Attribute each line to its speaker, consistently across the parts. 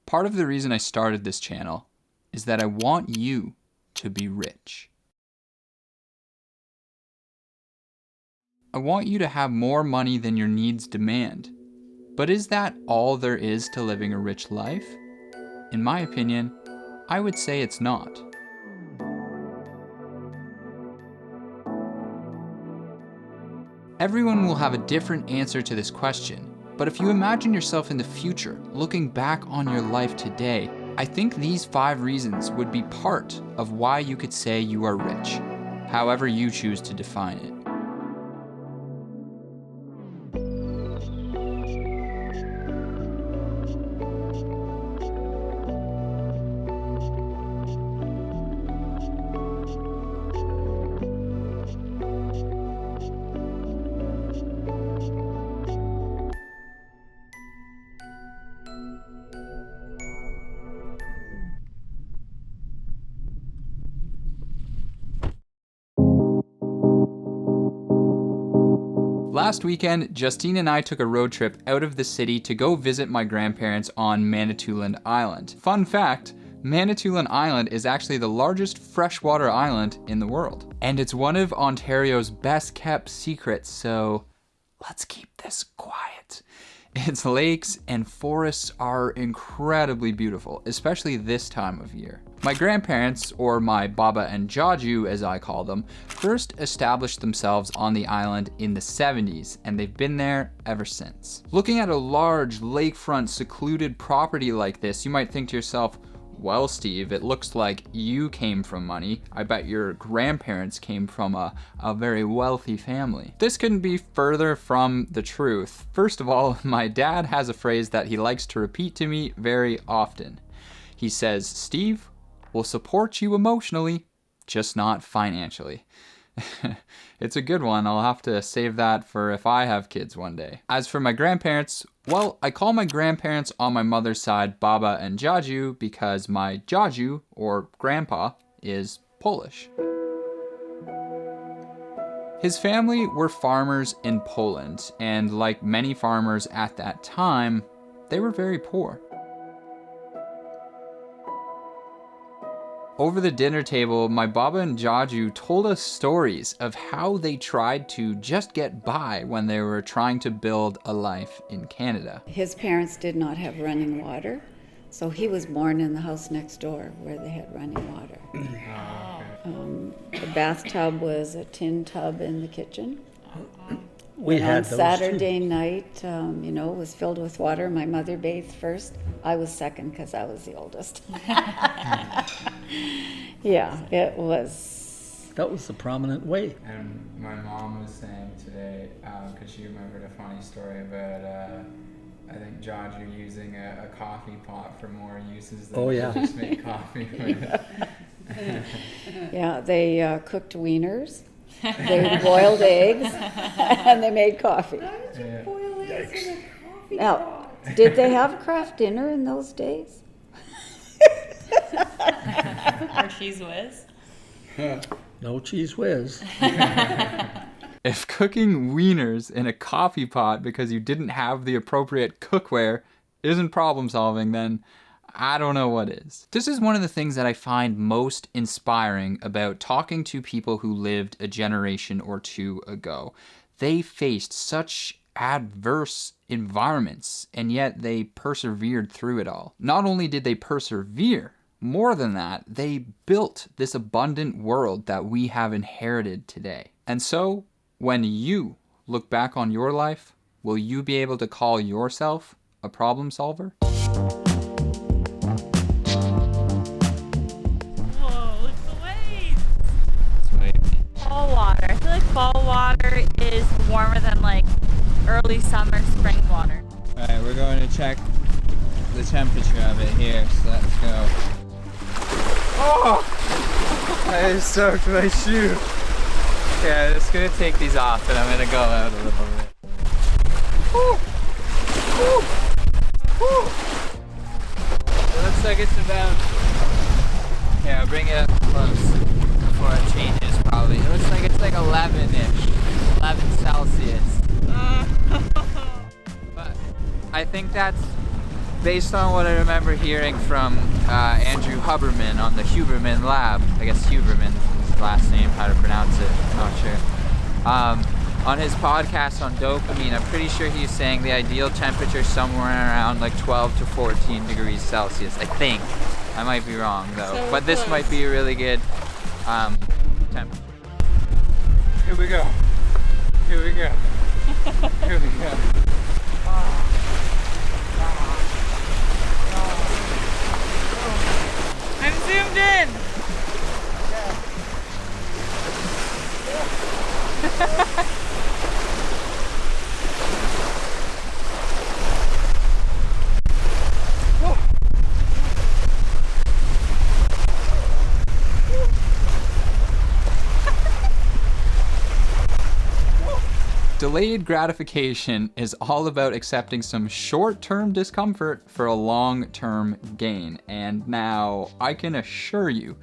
Speaker 1: Part of the reason I started this channel is that I want you to be rich. I want you to have more money than your needs demand. But is that all there is to living a rich life? In my opinion, I would say it's not. Everyone will have a different answer to this question, but if you imagine yourself in the future, looking back on your life today, I think these 5 reasons would be part of why you could say you are rich, however you choose to define it. Last weekend, Justine and I took a road trip out of the city to go visit my grandparents on Manitoulin Island. Fun fact, Manitoulin Island is actually the largest freshwater island in the world. And it's one of Ontario's best kept secrets, so let's keep this quiet. Its lakes and forests are incredibly beautiful, especially this time of year. My grandparents, or my Baba and Jaju as I call them, first established themselves on the island in the 70s, and they've been there ever since. Looking at a large lakefront secluded property like this, you might think to yourself, well, Steve, it looks like you came from money. I bet your grandparents came from a very wealthy family. This couldn't be further from the truth. First of all, my dad has a phrase that he likes to repeat to me very often. He says, Steve, we'll support you emotionally, just not financially. It's a good one. I'll have to save that for if I have kids one day. As for my grandparents, well, I call my grandparents on my mother's side Baba and Jaju because my Jaju, or grandpa, is Polish. His family were farmers in Poland, and like many farmers at that time, they were very poor. Over the dinner table, my Baba and Jaju told us stories of how they tried to just get by when they were trying to build a life in Canada.
Speaker 2: His parents did not have running water, so he was born in the house next door where they had running water. The bathtub was a tin tub in the kitchen.
Speaker 3: We had
Speaker 2: on
Speaker 3: those
Speaker 2: Saturday night, was filled with water. My mother bathed first. I was second because I was the oldest. Yeah, it was.
Speaker 3: That was the prominent way.
Speaker 1: And my mom was saying today, because she remembered a funny story about, I think, Jaju using a coffee pot for more uses than just make coffee with.
Speaker 2: Yeah, they cooked wieners. They boiled eggs, and they made coffee.
Speaker 4: Boil eggs in a coffee
Speaker 2: Now,
Speaker 4: pot.
Speaker 2: did they have craft dinner in those days?
Speaker 5: Or cheese whiz.
Speaker 3: No cheese whiz.
Speaker 1: If cooking wieners in a coffee pot because you didn't have the appropriate cookware isn't problem solving, then I don't know what is. This is one of the things that I find most inspiring about talking to people who lived a generation or two ago. They faced such adverse environments, and yet they persevered through it all. Not only did they persevere, more than that, they built this abundant world that we have inherited today. And so, when you look back on your life, will you be able to call yourself a problem solver?
Speaker 5: Fall water. I feel like fall water is warmer than like early summer spring water.
Speaker 6: Alright, we're going to check the temperature of it here, so let's go. Oh! I just soaked my shoe. Okay, I'm just gonna take these off and I'm gonna go out a little bit. Whew. Whew. Whew. It looks like it's about... Here, I'll bring it up close before it changes probably. It looks like it's like 11-ish. 11 Celsius. But I think that's based on what I remember hearing from Andrew Huberman on the Huberman Lab, I guess Huberman is his last name, how to pronounce it, I'm not sure. On his podcast on dopamine, I'm pretty sure he's saying the ideal temperature is somewhere around like 12 to 14 degrees Celsius, I think. I might be wrong though,
Speaker 5: So
Speaker 6: but this
Speaker 5: close.
Speaker 6: might be a really good temperature. Here we go. Here we go. Here we go.
Speaker 5: I'm zoomed in.
Speaker 1: Delayed gratification is all about accepting some short-term discomfort for a long-term gain. And now, I can assure you,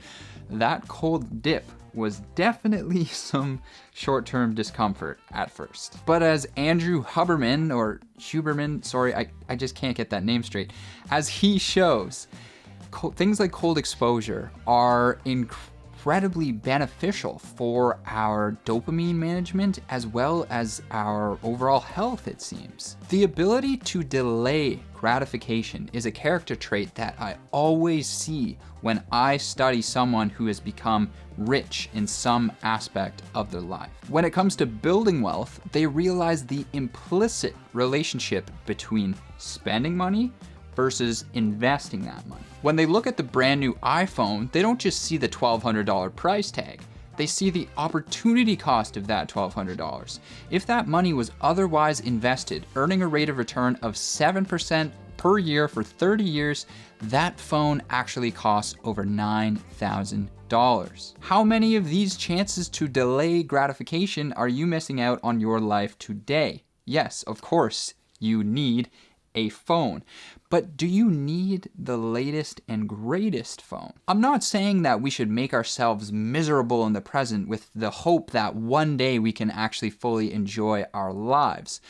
Speaker 1: that cold dip was definitely some short-term discomfort at first. But as Andrew Huberman, or Huberman, sorry, I just can't get that name straight, as he shows, things like cold exposure are incredibly beneficial for our dopamine management as well as our overall health, it seems. The ability to delay gratification is a character trait that I always see when I study someone who has become rich in some aspect of their life. When it comes to building wealth, they realize the implicit relationship between spending money versus investing that money. When they look at the brand new iPhone, they don't just see the $1,200 price tag. They see the opportunity cost of that $1,200. If that money was otherwise invested, earning a rate of return of 7% per year for 30 years, that phone actually costs over $9,000. How many of these chances to delay gratification are you missing out on your life today? Yes, of course, you need a phone. But do you need the latest and greatest phone? I'm not saying that we should make ourselves miserable in the present with the hope that one day we can actually fully enjoy our lives.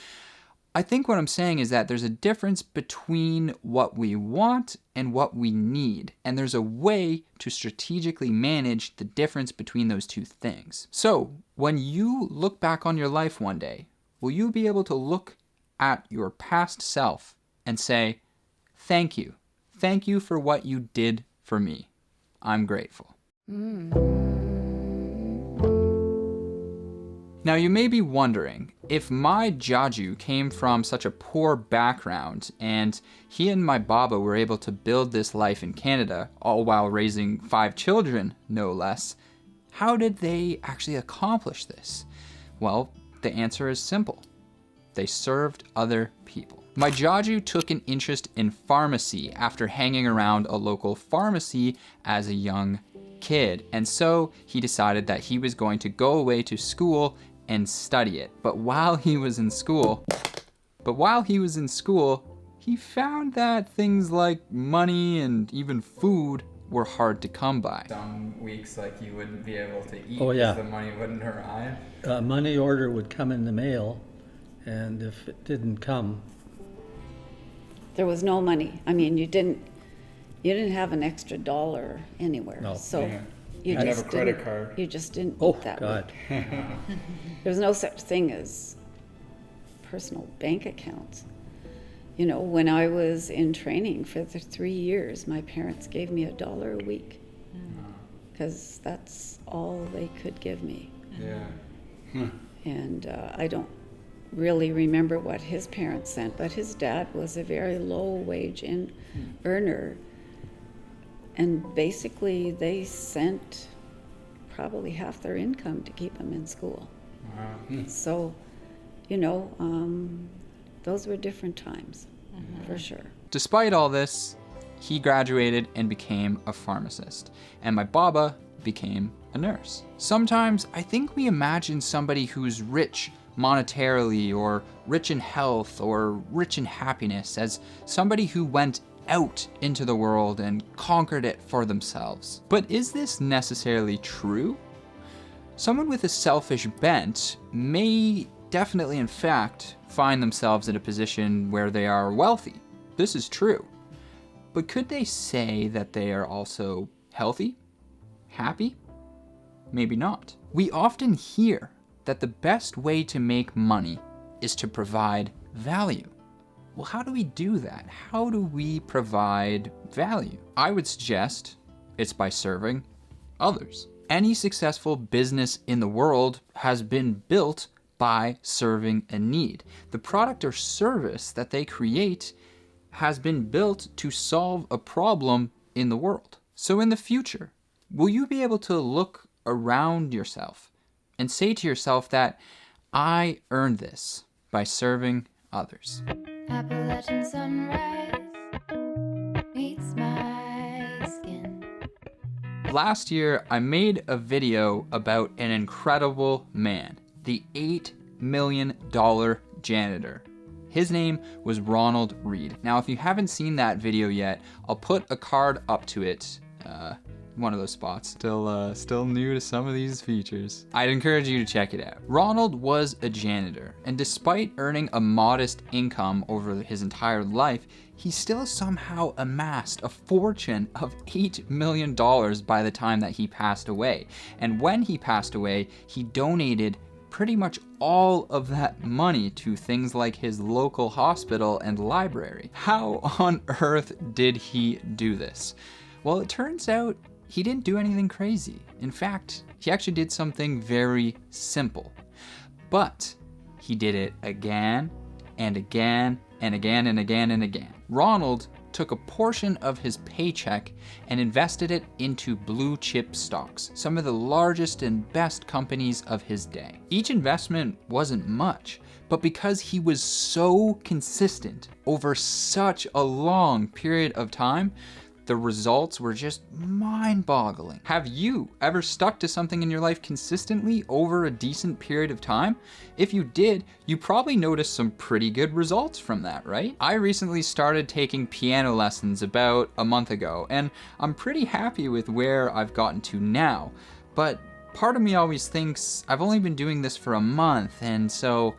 Speaker 1: I think what I'm saying is that there's a difference between what we want and what we need, and there's a way to strategically manage the difference between those two things. So, when you look back on your life one day, will you be able to look at your past self and say, thank you. Thank you for what you did for me. I'm grateful. Now you may be wondering, if my Jaju came from such a poor background and he and my Baba were able to build this life in Canada, all while raising 5 children, no less, how did they actually accomplish this? Well, the answer is simple. They served other people. My Jaju took an interest in pharmacy after hanging around a local pharmacy as a young kid, and so he decided that he was going to go away to school and study it. But while he was in school, he found that things like money and even food were hard to come by.
Speaker 6: Some weeks, like, you wouldn't be able to eat
Speaker 3: Oh, yeah.
Speaker 6: because the money wouldn't arrive.
Speaker 3: A money order would come in the mail, and if it didn't come,
Speaker 2: There was no money. I mean, you didn't have an extra dollar anywhere.
Speaker 3: No.
Speaker 2: So
Speaker 6: Yeah.
Speaker 2: you
Speaker 6: I'd
Speaker 2: just
Speaker 6: have a credit
Speaker 2: didn't-
Speaker 6: card.
Speaker 2: You just didn't
Speaker 3: oh
Speaker 2: eat that
Speaker 3: God,
Speaker 2: week. There was no such thing as personal bank accounts. You know, when I was in training for the 3 years, my parents gave me $1 a week because that's all they could give me.
Speaker 6: Yeah.
Speaker 2: And I don't really remember what his parents sent, but his dad was a very low-wage earner. And basically, they sent probably half their income to keep him in school.
Speaker 6: Wow.
Speaker 2: So, you know, those were different times, for sure.
Speaker 1: Despite all this, he graduated and became a pharmacist, and my Baba became a nurse. Sometimes I think we imagine somebody who's rich monetarily or rich in health or rich in happiness as somebody who went out into the world and conquered it for themselves. But is this necessarily true? Someone with a selfish bent may definitely, in fact, find themselves in a position where they are wealthy. This is true. But could they say that they are also healthy? Happy? Maybe not. We often hear that the best way to make money is to provide value. Well, how do we do that? How do we provide value? I would suggest it's by serving others. Any successful business in the world has been built by serving a need. The product or service that they create has been built to solve a problem in the world. So in the future, will you be able to look around yourself and say to yourself that I earned this by serving others?
Speaker 7: Appalachian sunrise meets my skin.
Speaker 1: Last year, I made a video about an incredible man, the $8 million janitor. His name was Ronald Reed. Now, if you haven't seen that video yet, I'll put a card up to it. One of those spots. Still new to some of these features. I'd encourage you to check it out. Ronald was a janitor, and despite earning a modest income over his entire life, he still somehow amassed a fortune of $8 million by the time that he passed away. And when he passed away, he donated pretty much all of that money to things like his local hospital and library. How on earth did he do this? Well, it turns out he didn't do anything crazy. In fact, he actually did something very simple. But he did it again and again and again and again and again. Ronald took a portion of his paycheck and invested it into blue chip stocks, some of the largest and best companies of his day. Each investment wasn't much, but because he was so consistent over such a long period of time, the results were just mind-boggling. Have you ever stuck to something in your life consistently over a decent period of time? If you did, you probably noticed some pretty good results from that, right? I recently started taking piano lessons about a month ago, and I'm pretty happy with where I've gotten to now. But part of me always thinks I've only been doing this for a month, and so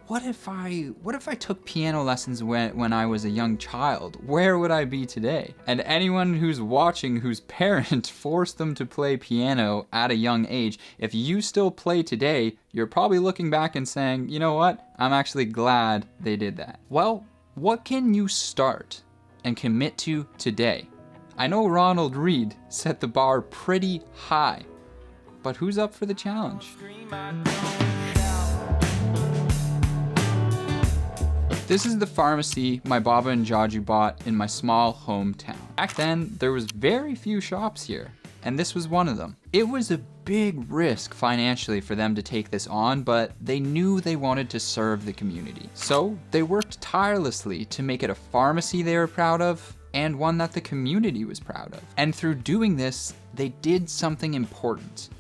Speaker 1: what if I took piano lessons when I was a young child? Where would I be today? And anyone who's watching whose parent forced them to play piano at a young age, if you still play today, you're probably looking back and saying, you know what? I'm actually glad they did that. Well, what can you start and commit to today? I know Ronald Reed set the bar pretty high, but who's up for the challenge? This is the pharmacy my Baba and Jaju bought in my small hometown. Back then, there was very few shops here, and this was one of them. It was a big risk financially for them to take this on, but they knew they wanted to serve the community. So they worked tirelessly to make it a pharmacy they were proud of, and one that the community was proud of. And through doing this, they did something important.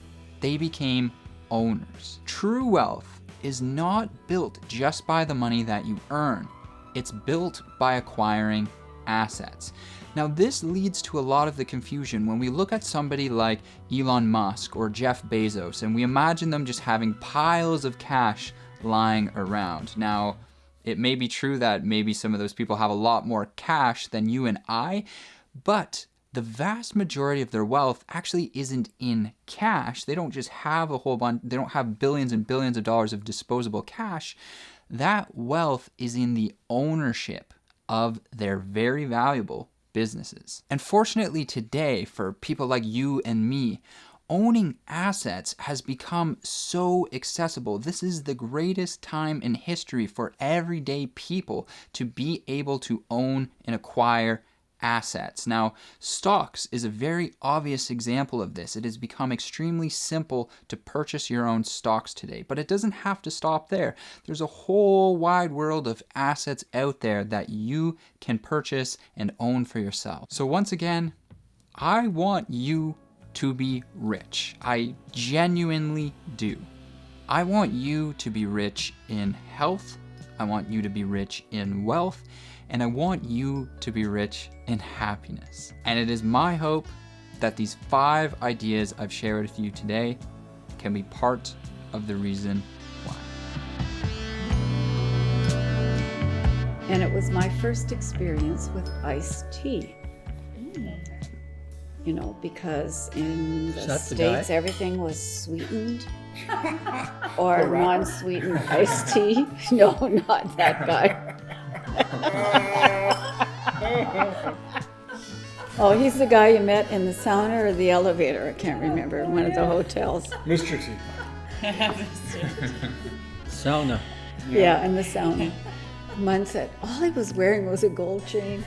Speaker 1: They became owners. True wealth is not built just by the money that you earn. It's built by acquiring assets. Now, this leads to a lot of the confusion when we look at somebody like Elon Musk or Jeff Bezos, and we imagine them just having piles of cash lying around. Now, it may be true that maybe some of those people have a lot more cash than you and I, but the vast majority of their wealth actually isn't in cash. They don't just have a whole bunch, they don't have billions and billions of dollars of disposable cash. That wealth is in the ownership of their very valuable businesses. And fortunately today, for people like you and me, owning assets has become so accessible. This is the greatest time in history for everyday people to be able to own and acquire assets. Now, stocks is a very obvious example of this. It has become extremely simple to purchase your own stocks today, but it doesn't have to stop there. There's a whole wide world of assets out there that you can purchase and own for yourself. So once again, I want you to be rich. I genuinely do. I want you to be rich in health. I want you to be rich in wealth. And I want you to be rich in happiness. And it is my hope that these 5 ideas I've shared with you today can be part of the reason why.
Speaker 2: And it was my first experience with iced tea. you know, because in the
Speaker 3: Is that the
Speaker 2: States
Speaker 3: guy?
Speaker 2: everything was sweetened or non-sweetened iced tea. No, not that guy. Oh, he's the guy you met in the sauna or the elevator. I can't remember. One of the hotels.
Speaker 8: Mr. T.
Speaker 3: Sauna.
Speaker 2: Yeah, in the sauna. Munn said all he was wearing was a gold chain.